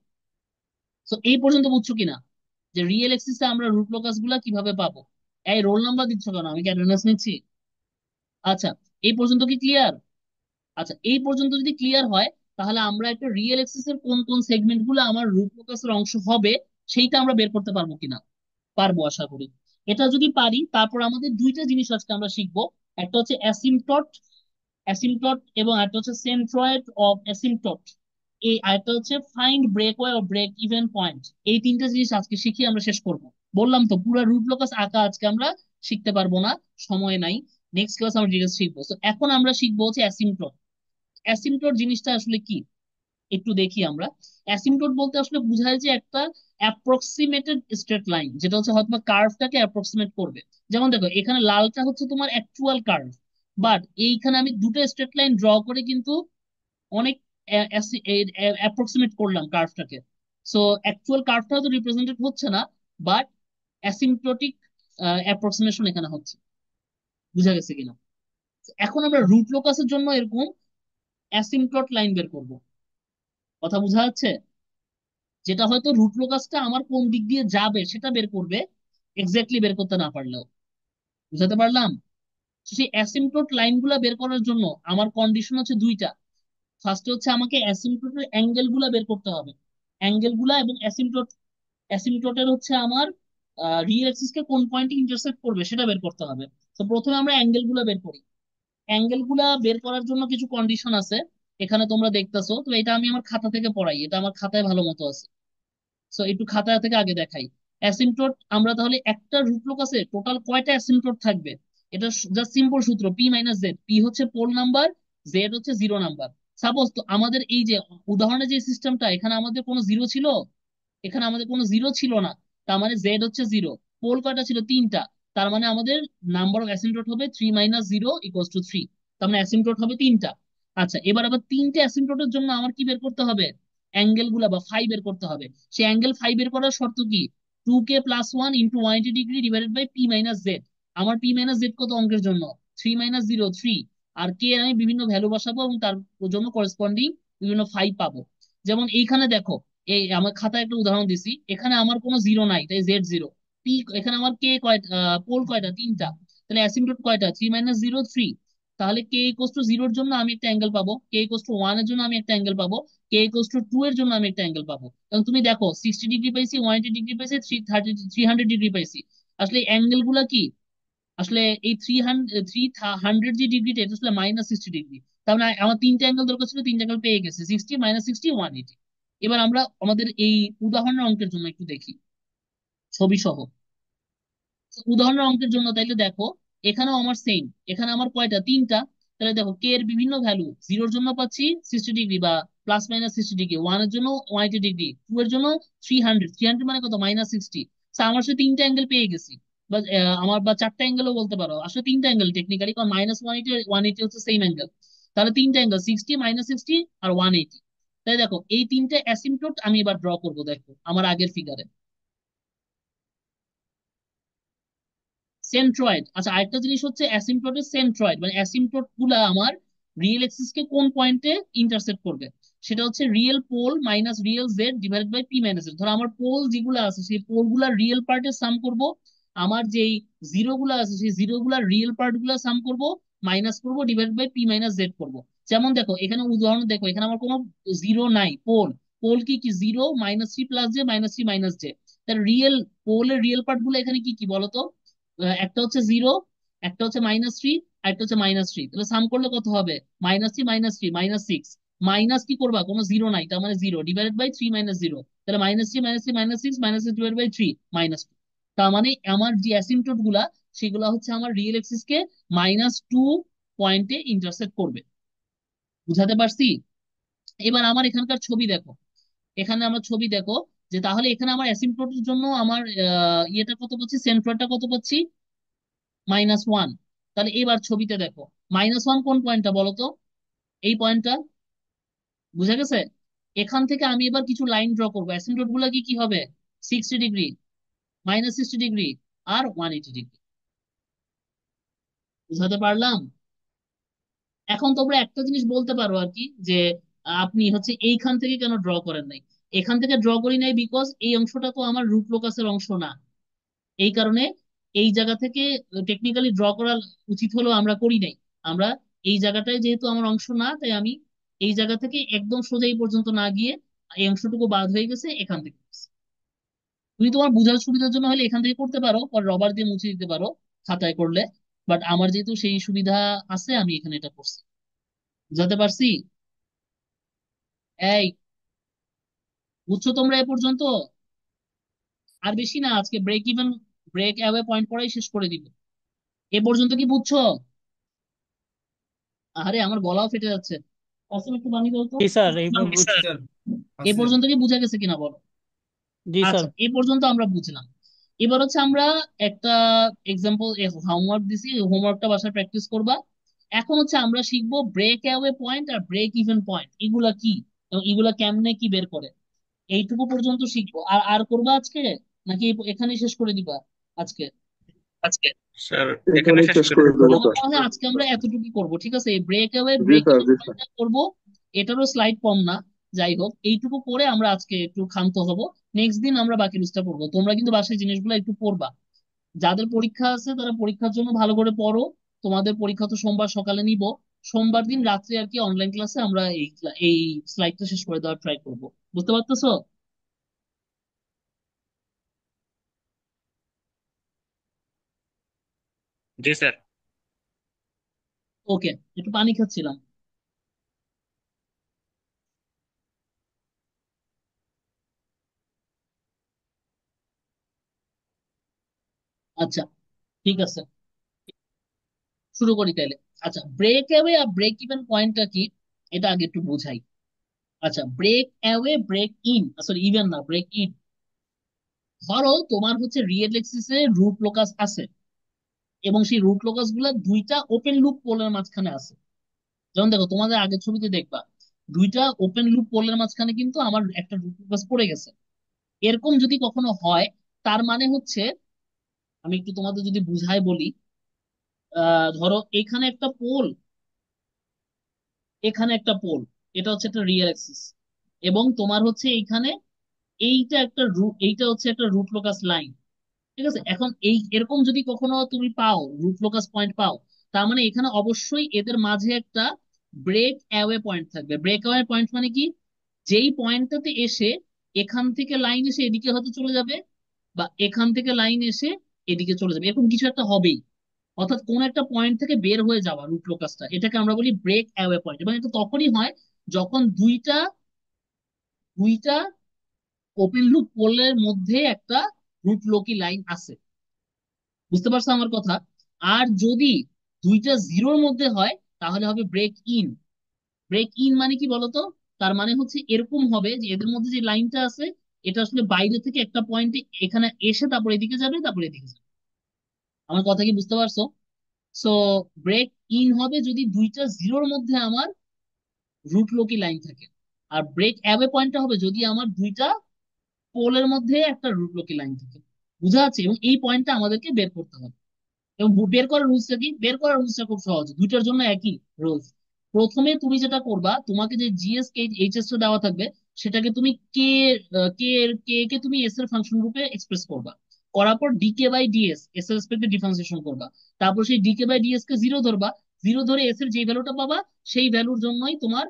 তো এই পর্যন্ত বুঝছো কিনা যে রিয়েল এক্সিসে আমরা রুট লোকাস গুলা কিভাবে পাবো? এই রোল নাম্বার দিচ্ছ কেন? আমি কি অ্যাটেন্ডেন্স নিচ্ছি? আচ্ছা, এই পর্যন্ত কি ক্লিয়ার? আচ্ছা, এই পর্যন্ত যদি ক্লিয়ার হয়, তাহলে আমরা একটা রিয়েল এক্সিস এর কোন কোন সেগমেন্ট গুলো আমার রুট লোকাসের অংশ হবে সেইটা আমরা বের করতে পারবো কিনা। পারবো আশা করি। এটা যদি পারি, তারপর আমাদের দুইটা জিনিস আজকে আমরা শিখবো। একটা হচ্ছে অ্যাসিম্পটট, অ্যাসিম্পটট, এবং একটা হচ্ছে সেন্ট্রয়েড অফ অ্যাসিম্পটট। এই আরেকটা হচ্ছে ফাইন্ড ব্রেকওয়ে ও ব্রেক ইভেন পয়েন্ট। এই তিনটা জিনিস আজকে শিখিয়ে আমরা শেষ করব। বললাম তো পুরো রুট লোকাস আঁকা আজকে আমরা শিখতে পারবো না, সময় নাই। নেক্সট ক্লাস আমরা ডিটেলস শিখবো। তো এখন আমরা শিখবো হচ্ছে অ্যাসিম্পটট। অ্যাসিম্পটট জিনিসটা আসলে কি একটু দেখি আমরা। অ্যাসিম্পটোট বলতে আসলে বোঝায় যে একটা অ্যাপ্রক্সিমেটেড স্ট্রেট লাইন, যেটা হচ্ছে হয়তো কার্ভটাকে অ্যাপ্রক্সিমেট করবে। যেমন দেখো, এখানে লালটা হচ্ছে তোমার অ্যাকচুয়াল কার্ভ, বাট এইখানে আমি দুটো স্ট্রেট লাইন ড্র করে কিন্তু অনেক অ্যাপ্রক্সিমেট করলাম কার্ভটাকে। সো অ্যাকচুয়াল কার্ভটা তো রিপ্রেজেন্টেড হচ্ছে না, বাট অ্যাসিম্পটোটিক অ্যাপ্রক্সিমেশন এখানে হচ্ছে। বুঝা গেছে কিনা? এখন আমরা রুট লোকাসের জন্য এরকম অ্যাসিম্পটোট লাইন বের করব। কথা বোঝা যাচ্ছে? যেটা হয়তো রুট লোকাসটা আমার কোন দিক দিয়ে যাবে সেটা বের করবে, এক্স্যাক্টলি বের করতে না পারলেও। বুঝাতে পারলাম? তো সেই অ্যাসিম্পটোট লাইন গুলা বের করার জন্য আমার কন্ডিশন হচ্ছে দুইটা। ফার্স্টে হচ্ছে আমাকে অ্যাসিম্পটোটের অ্যাঙ্গেল গুলা বের করতে হবে, অ্যাঙ্গেল গুলা, এবং অ্যাসিম্পটোটের হচ্ছে আমার রিয়েল অ্যাক্সিস কে কোন পয়েন্টে ইন্টারসেক্ট করবে সেটা বের করতে হবে। তো প্রথমে আমরা অ্যাঙ্গেল গুলা বের করি। অ্যাঙ্গেল গুলা বের করার জন্য কিছু কন্ডিশন আছে, এখানে তোমরা দেখতেছো তো। এটা আমি আমার খাতা থেকে পড়াই, এটা আমার খাতায় ভালো মতো আছে। সো একটু খাতা থেকে আগে দেখাই। অ্যাসিম্পটোট আমরা তাহলে একটা রুট লোক আছে, টোটাল কয়টা অ্যাসিম্পটোট থাকবে? এটা জাস্ট সিম্পল সূত্র, পি মাইনাস জেড। পি হচ্ছে পোল নাম্বার, জেড হচ্ছে জিরো নাম্বার। সাপোজ তো আমাদের এই যে উদাহরণে যে সিস্টেমটা, এখানে আমাদের কোনো জিরো ছিল? এখানে আমাদের কোনো জিরো ছিল না। তার মানে জেড হচ্ছে জিরো। পোল কয়টা ছিল? তিনটা। তার মানে আমাদের নাম্বার অফ অ্যাসিম্পটোট হবে 3 - 0 = 3। তার মানে অ্যাসিম্পটোট হবে তিনটা। আচ্ছা, এবার আবার তিনটে অ্যাসিম্পটোটের জন্য আমার কি বের করতে হবে? অ্যাঙ্গেল গুলা বা ফাই বের করতে হবে। সেই অ্যাঙ্গেল ফাই বের করার শর্ত কি? 2k+1 × 180 degree divided by p minus z. আমার পি মাইনাস জেড কত অঙ্কের জন্য? 3 - 0 3। আর কে আমি বিভিন্ন ভ্যালু বসাবো এবং তার জন্য করেসপন্ডিং বিভিন্ন ফাই পাবো। যেমন এইখানে দেখো, এই আমার খাতায় একটা উদাহরণ দিছি, এখানে আমার কোনো জিরো নাই, তাই জেড জিরো। পি, এখানে আমার কে কয়টা, পোল কয়টা? তিনটা। তাহলে অ্যাসিম্পটোট কয়টা? 3 - 0 3। তাহলে কে ইকোয়াস টু জিরোর জন্য আমি একটা অ্যাঙ্গেল পাবো, কে ইকোয়াস টু ওয়ান এর জন্য আমি একটা অ্যাঙ্গেল পাবো, কে ইকোয়াস টু টু এর জন্য আমি একটা অ্যাঙ্গেল পাবো। এবং তুমি দেখো 60 ডিগ্রি পাইছি, 180 ডিগ্রি পাইছি, 300 ডিগ্রি পাইছি। আসলে অ্যাঙ্গেল গুলা কি? আসলে এই 300 যে ডিগ্রিটা, এটা আসলে -60 ডিগ্রি। তার মানে আমার তিনটা অ্যাঙ্গেল দরকার ছিল, তিনটা অ্যাঙ্গেল পেয়ে গেছে, 60 - 60 180। এবার আমরা আমাদের এই উদাহরণের অঙ্কের জন্য একটু দেখি ছবি সহ। উদাহরণের অঙ্কের জন্য তাইলে দেখো, এখানেও আমার সেম। এখানে আমার কয়টা? তিনটা। তাহলে দেখো, কে এর বিভিন্ন ভ্যালু, জিরোর জন্য পাচ্ছি 60 ডিগ্রি বা +- 60 ডিগ্রি, ওয়ান এর জন্য 180 ডিগ্রি, টু এর জন্য 300। 300 মানে কত? -60। আমার সাথে তিনটা অ্যাঙ্গেল পেয়ে গেছি। বা আমার বা চারটা অ্যাঙ্গেলও বলতে পারো, আসলে তিনটা অ্যাঙ্গেল টেকনিক্যালি, কারণ -180 180 হচ্ছে সেম অ্যাঙ্গেল। তাহলে তিনটা অ্যাঙ্গেল 60 -60 আর 180। তাই দেখো, এই তিনটা অ্যাসিম্পটোট আমি এবার ড্র করবো, দেখো আমার আগের ফিগারে। সেন্ট্রয়েড, আচ্ছা আরেকটা জিনিস হচ্ছে অ্যাসিম্পটোটের সেন্ট্রয়েড, মানে অ্যাসিম্পটোট গুলা আমার রিয়েল এক্সিস কে কোন পয়েন্টে ইন্টারসেক্ট করবে। সেটা হচ্ছে real pole minus real z divided by p minus z. ধরো আমার পোল যেগুলো আছে, সেই পোল গুলার রিয়েল পার্টের সাম করব, আমার যেই জিরো গুলা আছে সেই জিরো গুলার রিয়েল পার্ট গুলা সাম করব, মাইনাস করবো, divide by p minus z করবো। যেমন দেখো এখানে উদাহরণ দেখো, এখানে আমার কোনো জিরো নাই। পোল, পোল কি কি? 0 - 3 + j - 3 - j। তার রিয়েল পোলের রিয়েল পার্ট গুলো এখানে কি কি বলতো? একটা হচ্ছে জিরো, একটা হচ্ছে -3, আর একটা হচ্ছে -3। তাহলে সাম করলে কত হবে? -3 - 3 -6। মাইনাস কি করবা? কোনো জিরো নাই, তার মানে জিরো ডিভাইডেড বাই 3 - 0। তাহলে -3 - 3 - 6 -6 / -3 - 2। তার মানে আমার যে অ্যাসিম্পটোট গুলা, সেগুলা হচ্ছে আমার রিয়েল এক্সিস কে -2 পয়েন্টে ইন্টারসেক্ট করবে। বুঝাতে পারছি? এবার আমার এখানকার ছবি দেখো, এখানে আমার ছবি দেখো, যে তাহলে এখানে আমার অ্যাসিম্পটোটের জন্য আমার ইয়েটা কত পাচ্ছি, সেন্ট্রয়েডটা কত পাচ্ছি? -1। তাহলে এবার ছবিতে দেখো, -1 কোন পয়েন্টটা বলো তো? এই পয়েন্টটা। বুঝা গেছে? এখান থেকে আমি এবার কিছু লাইন ড্র করবো। অ্যাসিম্পটোট গুলা কি কি হবে? 60 ডিগ্রি, -60 ডিগ্রি, আর 180 ডিগ্রি। বুঝাতে পারলাম? এখন তোমরা একটা জিনিস বলতে পারো আর কি, যে আপনি হচ্ছে এইখান থেকে কেন ড্র করেন নাই। এখান থেকে ড্র করি নাই বিকজ এই অংশটা তো আমার রুট লোকাসের অংশ না। এই কারণে এই জায়গা থেকে টেকনিক্যালি ড্র করা উচিত হলেও আমরা করি নাই। আমরা এই জায়গাটায় যেহেতু আমার অংশ না, তাই আমি এই জায়গা থেকে একদম সোজা এই পর্যন্ত না গিয়ে এই অংশটুকু বাদ হয়ে গেছে, এখান থেকে করছি। তুমি তোমার বোঝার সুবিধার জন্য হলে এখান থেকে করতে পারো, পর রবার দিয়ে মুছে দিতে পারো খাতায় করলে। বাট আমার যেহেতু সেই সুবিধা আছে, আমি এখানে এটা করছি। বুঝাতে পারছি? এই, বুঝছো তোমরা এ পর্যন্ত? আর বেশি না, আজকে break even break away point পড়াই শেষ করে দিব। এ পর্যন্ত কি বুঝছো? আরে আমার গলাও ফেটে যাচ্ছে। আসলে একটু বানিয়ে দাও তো। জি স্যার, এইবার জি বুঝছি। স্যার এ আছে। পর্যন্ত কি বুঝা গেছে কিনা বলো? জি স্যার। আচ্ছা, এ পর্যন্ত আমরা বুঝলাম। এবার হচ্ছে আমরা একটা এক্সাম্পল হোমওয়ার্ক দিছি, হোমওয়ার্কটা বাসায় প্র্যাকটিস করবা। এখন হচ্ছে আমরা শিখবো ব্রেক অ্যাওয়ে পয়েন্ট আর ব্রেক ইভেন পয়েন্ট এগুলা কি, এবং এগুলা কেমনে কি বের করে। এইটুকু পর্যন্ত শিখবো। আর আর করবা আজকে, নাকি এখানেই শেষ করে দিবা আজকে? আজকে স্যার এখানে শেষ করে দেবো আমার স্যার। মনে হয় আজকে আমরা এতটুকু করব, ঠিক আছে? এই ব্রেক অ্যাওয়ে জি ব্রেক স্যার, ইভেন জি স্যার। পয়েন্টটা করবো। এটারও স্লাইড কম না। যাই হোক, এইটুকু করে আমরা আজকে একটু ক্ষান্ত হব। নেক্সট দিন আমরা বাকি রুলসটা পড়বো। তোমরা কিন্তু বাসায় জিনিসগুলো একটু পড়বা। যাদের পরীক্ষা আছে তারা পরীক্ষার জন্য ভালো করে পড়ো। তোমাদের পরীক্ষা তো সোমবার সকালে নিব। সোমবার দিন রাত্রে আর কি অনলাইন ক্লাসে আমরা এই স্লাইডটা শেষ করে দেওয়ার ট্রাই করব। বুঝতে পারতেছো? জি স্যার। ওকে, একটু পানি খাচ্ছিলাম। আচ্ছা, ঠিক আছে, শুরু করি তাইলে। আচ্ছা, ব্রেক অ্যাওয়ে আর ব্রেক ইভেন পয়েন্টটা কি, এটা আগে একটু বোঝাই। আচ্ছা, break away break in, sorry even না, ব্রেক ইন। ধরো তোমার হচ্ছে রিয়েল এক্সিসে রুট লোকাস আছে, এবং সেই রুট লোকাস গুলা দুইটা ওপেন লুপ পোলের মাঝখানে আছে। যেমন দেখো, তোমাদের আগের ছবিতে দেখবা দুইটা ওপেন লুপ পোলের মাঝখানে কিন্তু আমার একটা রুট লোকাস পড়ে গেছে। এরকম যদি কখনো হয়, তার মানে হচ্ছে, আমি একটু তোমাদের যদি বুঝাই বলি, ধরো এখানে একটা পোল, এখানে একটা পোল, এটা হচ্ছে একটা রিয়েল অ্যাক্সিস, এবং তোমার হচ্ছে এইখানে এইটা একটা রুট, এইটা হচ্ছে একটা রুট লোকাস লাইন। ঠিক আছে, এখন এই এরকম যদি কখনো তুমি পাও, রুট লোকাস পয়েন্ট পাও, তার মানে এখানে অবশ্যই এদের মাঝে একটা ব্রেক অ্যাওয়ে পয়েন্ট থাকবে। ব্রেক অ্যাওয়ে পয়েন্ট মানে কি, যেই পয়েন্টটাতে এসে এখান থেকে লাইন এসে এদিকে হয়তো চলে যাবে, বা এখান থেকে লাইন এসে এদিকে চলে যাবে, এরকম কিছু একটা হবেই। অর্থাৎ কোন একটা পয়েন্ট থেকে বের হয়ে যাওয়া রুট লোকাসটা, এটাকে আমরা বলি ব্রেক অ্যাওয়ে পয়েন্ট। এবং এটা তখনই হয় যখন দুইটা দুইটা ওপেন লুপ পোলের মধ্যে একটা রুট লোকি লাইন আছে। বুঝতে পারছো আমার কথা? আর যদি দুইটা জিরোর মধ্যে হয়, তাহলে হবে ব্রেক ইন। ব্রেক ইন মানে কি বলতো? তার মানে হচ্ছে এরকম হবে যে এদের মধ্যে যে লাইনটা আছে, এটা আসলে বাইরে থেকে একটা পয়েন্টে এখানে এসে তারপর এদিকে যাবে, তারপর এদিকে যাবে। আমার কথা কি বুঝতে পারছো? সো ব্রেক ইন হবে যদি দুইটা জিরোর মধ্যে আমার রুট লোকি লাইন থাকে। আর ব্রেক অ্যাওয়ে পয়েন্টটা হবে যদি আমার দুইটা পোলের মধ্যে একটা রুট লোকি লাইন থাকে। বুঝা যাচ্ছে? এবং এই পয়েন্টটা আমাদেরকে বের করতে হবে। এবং বের করার রুলসটা কি? বের করার রুলসটা খুব সহজ, দুইটার জন্য একই রুলস। প্রথমে তুমি যেটা করবা, তোমাকে যে জিএস কে এইচএস টা দেওয়া থাকবে, সেটাকে তুমি কে কে কে কে তুমি এস এর ফাংশন রূপে এক্সপ্রেস করবা। করার পর ডিকে বাই ডিএস এস এর রেসপেক্টে ডিফারেন্সিয়েশন করবা। তারপর সেই ডিকে বাই ডিএস কে জিরো ধরবা। জিরো ধরে এস এর যে ভ্যালুটা পাবা, সেই ভ্যালুর জন্যই তোমার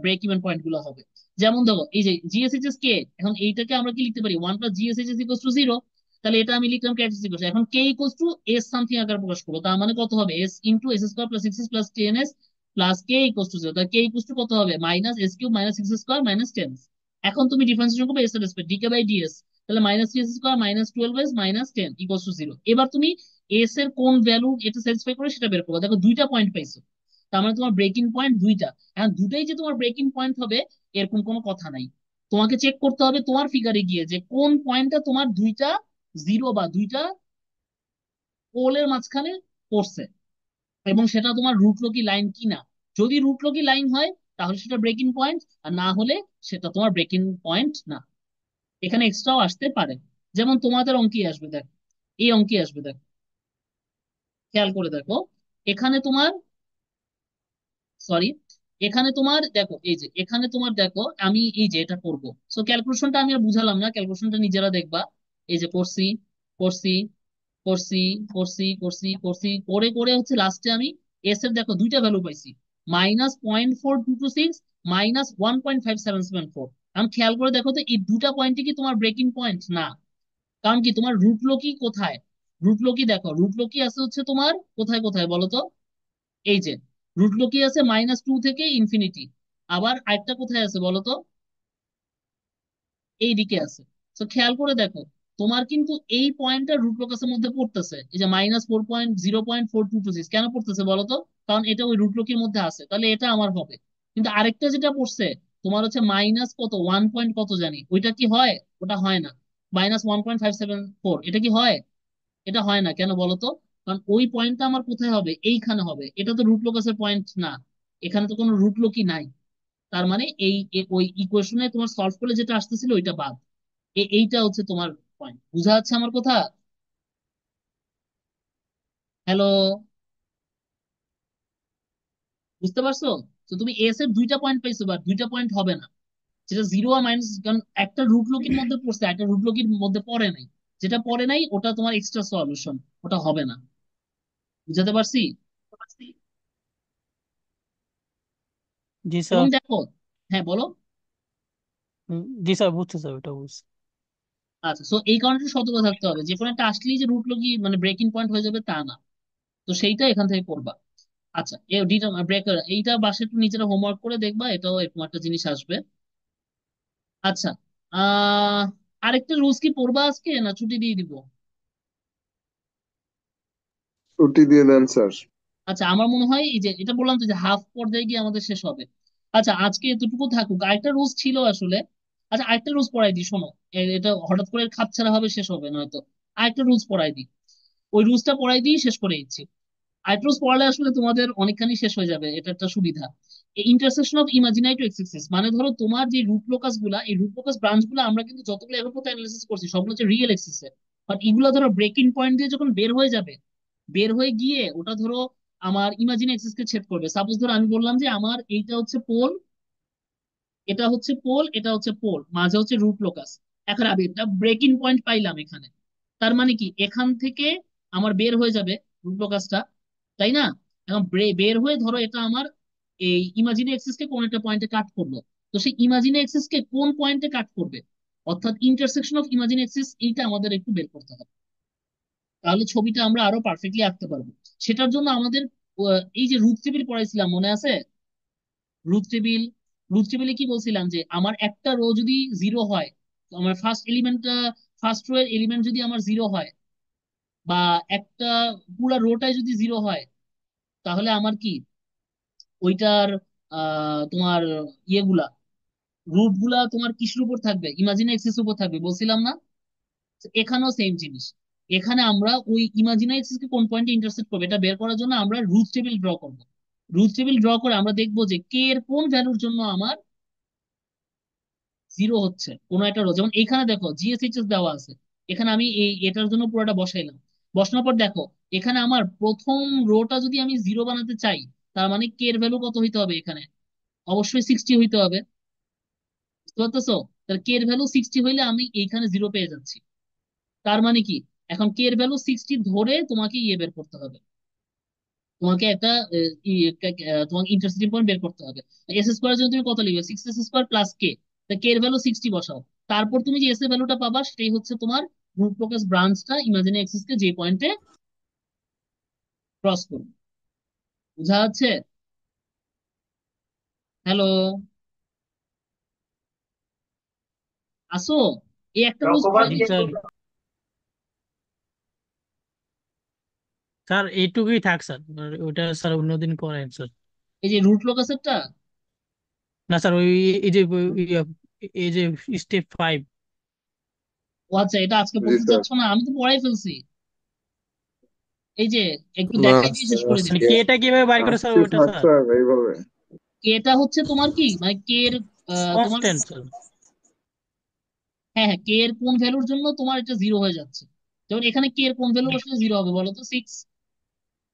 ব্রেক ইভেন পয়েন্ট গুলো হবে। যেমন দেখো, এই যে জিএসএইচএস কে, এখন এইটাকে আমরা কি লিখতে পারি, 1 + GSHS = 0। তাহলে এটা আমি লিখলাম ক্যারেক্টারিস্টিক। এখন কে ইকুয়ালস টু এস সামথিং আকারে প্রকাশ করবো, তার মানে কত হবে, S into S square plus six S plus ten S plus K equals to 0। তাহলে কে ইকুয়ালস টু কত হবে, minus S cube minus six square minus ten. এখন তুমি ডিফারেন্সিয়েশন করবে এস এর রেসপেক্ট, ডিকে বাই ডিএস। তাহলে minus three S square minus 12s minus 10 equals to 0। এবার তুমি এস এর কোন ভ্যালু এটা স্যাটিসফাই করে সেটা বের করবে। দেখো দুইটা পয়েন্ট পাইছো, তার মানে তোমার ব্রেকিং পয়েন্ট দুইটা। এখন দুটাই যে তোমার ব্রেকিং পয়েন্ট হবে এরকম কোনো কথা নাই। তোমাকে চেক করতে হবে তোমার ফিগারে গিয়ে যে কোন পয়েন্টটা তোমার দুইটা জিরো বা দুইটা পোলের মাঝখানে পড়ছে, এবং সেটা তোমার রুটলকি লাইন কিনা। যদি রুটলকি লাইন হয়, তাহলে সেটা ব্রেকিং পয়েন্ট, আর না হলে সেটা তোমার ব্রেকিং পয়েন্ট না। এখানে এক্সট্রাও আসতে পারে। যেমন তোমাদের অঙ্কে আসবে, দেখ এই অঙ্কে আসবে, দেখো খেয়াল করে দেখো। এখানে তোমার, সরি, এখানে তোমার দেখো, এই যে এখানে তোমার দেখো আমি এই যে এটা করব। সো ক্যালকুলেশনটা আমি আর বুঝালাম না, ক্যালকুলেশনটা নিজেরা দেখবা। এই যে করছি, করছি, করছি, করছি করে করে হচ্ছে লাস্টে আমি এস এর দেখো দুইটা ভ্যালু পাইছি, -0.4226, -1.5774। আমি খেয়াল করে দেখো তো এই দুটা পয়েন্টে কি তোমার ব্রেকিং পয়েন্ট না? কারণ কি তোমার রুট লো কি কোথায়? রুট লো কি দেখো, রুট লো কি আছে হচ্ছে তোমার কোথায় কোথায় বলো তো? এই যে রুট লো কি আছে -2 থেকে ইনফিনিটি। আবার আরেকটা কোথায় আছে বলো তো? এই দিকে আছে। তো খেয়াল করে দেখো, তোমার কিন্তু এই পয়েন্টটা রুট লোকাসের মধ্যে পড়তেছে, এই যে -4.0.4226 কেন পড়তেছে বলো তো? কারণ এটা ওই রুট লোকের মধ্যে আছে, তাহলে এটা আমার হবে। কিন্তু আরেকটা যেটা পড়ছে তোমার হচ্ছে মাইনাস কত 1 পয়েন্ট কত জানি, ওইটা কি হয়? ওটা হয় না। -1.574, এটা কি হয়? এটা হয় না, কেন বলো তো? কারণ ওই পয়েন্টটা আমার কোথায় হবে? এইখানে হবে, এটা তো রুট লোকাসের পয়েন্ট না, এখানে তো কোনো রুট লোকই নাই। তার মানে ওই ইকুয়েশনে তোমার সলভ করলে যেটা আসতেছিল ওইটা বাদ। এইটা হচ্ছে তোমার পয়েন্ট, বুঝা যাচ্ছে আমার কথা? হ্যালো, বুঝতে পারছো? তো তুমি এস এর দুইটা পয়েন্ট পাইছো, বা দুইটা পয়েন্ট হবে না, যেটা জিরো আর মাইনাস, কারণ একটা রুট লোকির মধ্যে পড়ছে, একটা রুট লোকির মধ্যে পড়ে নাই। যেটা পড়ে নাই ওটা তোমার এক্সট্রা সলিউশন, ওটা হবে না। বুঝাতে পারছি? জি এবং স্যার। দেখো, হ্যাঁ বলো। জি স্যার, বুঝছি স্যার, ওটা বুঝছি। আচ্ছা, তো এই কারণে একটু সতর্ক থাকতে হবে, যে কোনো একটা আসলেই যে রুট লগি মানে ব্রেকিং পয়েন্ট হয়ে যাবে তা না। তো সেইটা এখান থেকে করবা। আচ্ছা, ব্রেকার এইটা বাসে একটু নিজেরা হোমওয়ার্ক করে দেখবা, এটাও এরকম একটা জিনিস আসবে। আচ্ছা, আহ আরেকটা রুলস কি পড়বা আজকে, না ছুটি দিয়ে দিব? ছুটি দিয়ে দেন স্যার। আচ্ছা, আমার মনে হয় এই যে এটা বললাম তো যে হাফ পর্যায়ে গিয়ে আমাদের শেষ হবে। আচ্ছা, আজকে এতটুকু থাকুক, আরেকটা রুলস ছিল আসলে। আচ্ছা, আরেকটা রুলস পড়াই দিই, শোনো। এটা হঠাৎ করে খাপছাড়া ভাবে শেষ হবে নয়তো। আরেকটা রুলস পড়াই দিই, ওই রুলসটা পড়াই দিয়ে শেষ করে দিচ্ছি। আরেকটা রুলস পড়ালে আসলে তোমাদের অনেকখানি শেষ হয়ে যাবে, এটা একটা সুবিধা। Intersection of imaginary to axis, মানে ধরো তোমার যে রুট লোকাস গুলা, এই রুট লোকাস ব্রাঞ্চ গুলো আমরা কিন্তু যতগুলো এভাবে অ্যানালিসিস করছি সবগুলো হচ্ছে রিয়েল এক্সিসে। বাট এগুলো ধরো ব্রেকিং পয়েন্ট দিয়ে যখন বের হয়ে যাবে, বের হয়ে গিয়ে ওটা ধরো আমার ইমাজিন এক্সিস কে ছেদ করবে। সাপোজ ধরো আমি বললাম যে আমার এইটা হচ্ছে পোল, এটা হচ্ছে পোল, এটা হচ্ছে পোল, মাঝে হচ্ছে রুট লোকাস। এখন আমি একটা ব্রেকিং পয়েন্ট পাইলাম এখানে, তার মানে কি এখান থেকে আমার বের হয়ে যাবে রুট লোকাসটা, তাই না? এখন বের হয়ে ধরো এটা আমার এই ইমাজিন এক্সিস কে কোন একটা পয়েন্টে কাট করলো। তো সেই ইমাজিন এক্সিস কে কোন পয়েন্টে কাট করবে, অর্থাৎ ইন্টারসেকশন অফ ইমাজিন এক্সিস, এইটা আমাদের একটু বের করতে হবে। তাহলে ছবিটা আমরা আরো পারফেক্টলি আঁকতে পারবো। সেটার জন্য আমাদের এই যে রুট টেবিল পড়াইছিলাম মনে আছে? রুট টেবিল, রুট টেবিলে কি বলছিলাম যে আমার একটা রো যদি জিরো হয়, তো আমার ফার্স্ট এলিমেন্টটা, ফার্স্ট রো এর এলিমেন্ট যদি আমার জিরো হয়, বা একটা পুরা রোটাই যদি জিরো হয়, তাহলে আমার কি ওইটার তোমার ইয়েগুলা, রুট গুলা তোমার কিসের উপর থাকবে? ইমাজিনারি এক্সিস উপর থাকবে, বলছিলাম না? তো এখানেও সেম জিনিস। এখানে আমরা ওই ইমাজিনারি এক্সিস কে কোন পয়েন্টে ইন্টারসেক্ট করবে এটা বের করার জন্য আমরা রুট টেবিল ড্র করব। রুট টেবিল ড্র করে আমরা দেখবো যে কে এর কোন ভ্যালুর জন্য আমার জিরো হচ্ছে কোন একটা রো। যেমন এখানে দেখো জিএসএইচএস দেওয়া আছে, এখানে আমি এটার জন্য পুরোটা বসাইলাম। বসানোর পর দেখো এখানে আমার প্রথম রোটা যদি আমি জিরো বানাতে চাই, তার মানে কে এর ভ্যালু কত হইতে হবে এখানে? অবশ্যই 60 হইতে হবে। বুঝতে পারতেছো? তাহলে কে এর ভ্যালু 60 হইলে আমি এইখানে জিরো পেয়ে যাচ্ছি। তার মানে কি এখন কে এর ভ্যালু 60 ধরে তোমাকে ইয়ে বের করতে হবে, তোমাকে একটা তোমাকে ইন্টারসেক্টিং পয়েন্ট বের করতে হবে। এস স্কোয়ার জন্য তুমি কত লিখবে? 6s² প্লাস কে। কে এর ভ্যালু 60 বসাও। তারপর তুমি যে এস এর ভ্যালুটা পাবা সেটাই হচ্ছে তোমার রুট লোকাস ব্রাঞ্চটা ইমাজিনারি এক্সিস কে যে পয়েন্টে ক্রস করবে। বুঝা যাচ্ছে? হ্যালো, আসো? এই একটা রুলস পড়াই জি দিচ্ছি। স্যার। স্যার এইটুকুই থাক স্যার, আর ওটা স্যার অন্যদিন করেন স্যার। এই যে রুট লোকাসেরটা, না স্যার, ওই এই যে এই যে স্টেপ 5। ও আচ্ছা, এটা আজকে জি পড়তে স্যার। চাচ্ছ না? আমি তো পড়াই ফেলছি। এই যে একটু না দেখাই দিয়ে শেষ স্যার, করে মানে দিচ্ছি। আজকে কেটা কিভাবে বাইর করে স্যার আজকে ওটা থাক স্যার? স্যার এইভাবে। কেটা হচ্ছে তোমার কি মানে কে এর তোমার, কনস্ট্যান্ট স্যার। হ্যাঁ হ্যাঁ, কে এর কোন ভ্যালুর জন্য তোমার এটা জিরো হয়ে যাচ্ছে। যেমন এখানে কে এর কোন ভ্যালু বসলে জিরো হবে বলো তো? 6।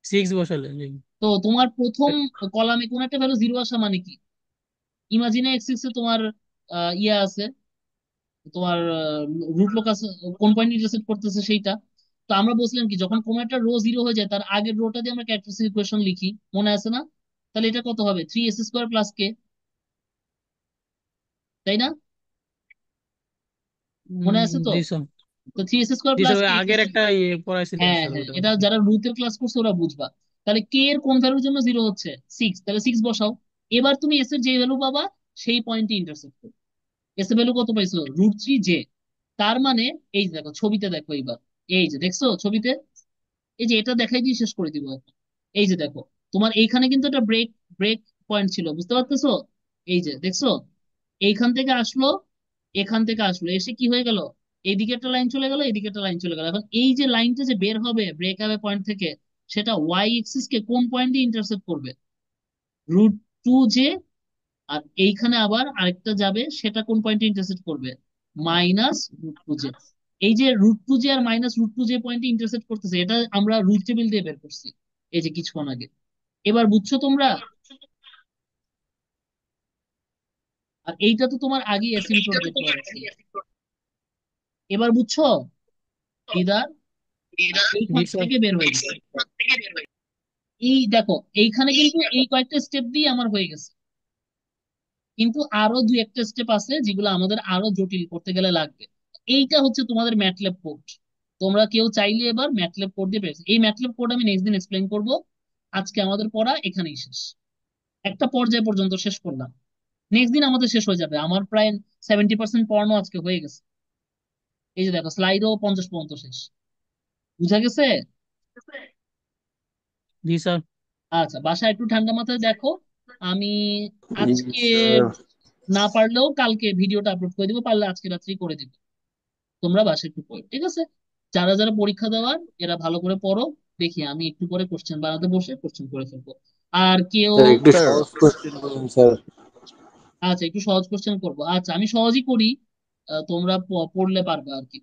6 বসালে জি। তো তোমার প্রথম কলামে কোন একটা ভ্যালু জিরো আসা মানে কি? ইমাজিনে এক্সিস এ তোমার ইয়ে আছে, তোমার রুট লোক আছে, কোন পয়েন্ট ইন্টারসেক্ট করতেছে সেইটা। তো আমরা বলছিলাম কি, যখন কোনো একটা রো জিরো হয়ে যায় তার আগের রোটা দিয়ে আমরা ক্যারেক্টারিস্টিক ইকুয়েশন লিখি, মনে আছে না? তাহলে এটা কত হবে? 3s² প্লাস কে, তাই না? মনে আছে তো? জি স্যার। তো 3s² জি প্লাস স্যার, ওই কে। আগের একটা ইয়ে পড়াইছিলেন হ্যাঁ স্যার হ্যাঁ, ওটা। এটা যারা রুটের ক্লাস করছে ওরা বুঝবা। তাহলে কে এর কোন ভ্যালুর জন্য জিরো হচ্ছে? 6, তাহলে 6 বসাও। এবার তুমি এস এর যে ভ্যালু পাবা সেই পয়েন্টে ইন্টারসেক্ট করো। এস এর ভ্যালু কত পাইছো? √3 j। তার মানে এই যে দেখো ছবিতে, দেখো এইবার, এই যে দেখছো ছবিতে, এই যে এটা দেখাই দিয়ে শেষ করে দিব এখন। এই যে দেখো, তোমার এইখানে কিন্তু একটা ব্রেক ব্রেক পয়েন্ট ছিল, বুঝতে পারতেছো? এই যে দেখছো, এইখান থেকে আসলো, এখান থেকে আসলো, এসে কি হয়ে গেল? এইদিকে একটা লাইন চলে গেল, এইদিকে একটা লাইন চলে গেল। এখন এই যে লাইনটা যে বের হবে ব্রেক আওয়ে পয়েন্ট থেকে, সেটা ওয়াই এক্সিস কে কোন পয়েন্টে ইন্টারসেক্ট করবে? √2 j। আর এইখানে আবার আরেকটা যাবে, সেটা কোন পয়েন্টে ইন্টারসেক্ট করবে? -√2 j। এই যে √2 j আর -√2 j পয়েন্টে ইন্টারসেক্ট করতেছে, এটা আমরা রুট টেবিল দিয়ে বের করছি এই যে কিছুক্ষণ আগে। এবার বুঝছো তোমরা? আর এইটা তো তোমার আগে অ্যাসিম্পটোট বের করা ছিল। এবার বুঝছো দিদার? জি এইখান স্যার। থেকে বের হয়ে গেছে। এই দেখো, এইখানে কিন্তু এই কয়েকটা স্টেপ দিয়ে আমার হয়ে গেছে, কিন্তু আরো দুই একটা স্টেপ আছে যেগুলো আমাদের আরো জটিল করতে গেলে লাগবে। এইটা হচ্ছে তোমাদের ম্যাটল্যাব কোড। তোমরা কেউ চাইলে এবার ম্যাটল্যাব কোড দিয়ে পেরেছো। এই ম্যাটল্যাব কোড আমি নেক্সট দিন এক্সপ্লেন করব। আজকে আমাদের পড়া এখানেই শেষ। একটা পর্যায় পর্যন্ত শেষ করলাম, নেক্সট দিন আমাদের শেষ হয়ে যাবে। আমার প্রায় 70% পড়ানো আজকে হয়ে গেছে। এই যে দেখো স্লাইডও 50 পর্যন্ত শেষ। বুঝা গেছে? জি স্যার। আচ্ছা, বাসায় একটু ঠান্ডা মাথায় দেখো। আমি Yes, আজকে sir. না পারলেও কালকে ভিডিওটা আপলোড করে দিব, পারলে আজকে রাত্রি করে দিব। তোমরা বাসায় একটু পড়ো, ঠিক আছে? যারা যারা পরীক্ষা দেওয়ার এরা ভালো করে পড়ো। দেখি আমি একটু পরে কোশ্চেন বানাতে বসে কোশ্চেন করে ফেলবো। আর কেউ, স্যার একটু সহজ কোশ্চেন করুন স্যার। আচ্ছা একটু সহজ কোশ্চেন করবো, আচ্ছা আমি সহজই করি। তোমরা পড়লে পারবে আর কি।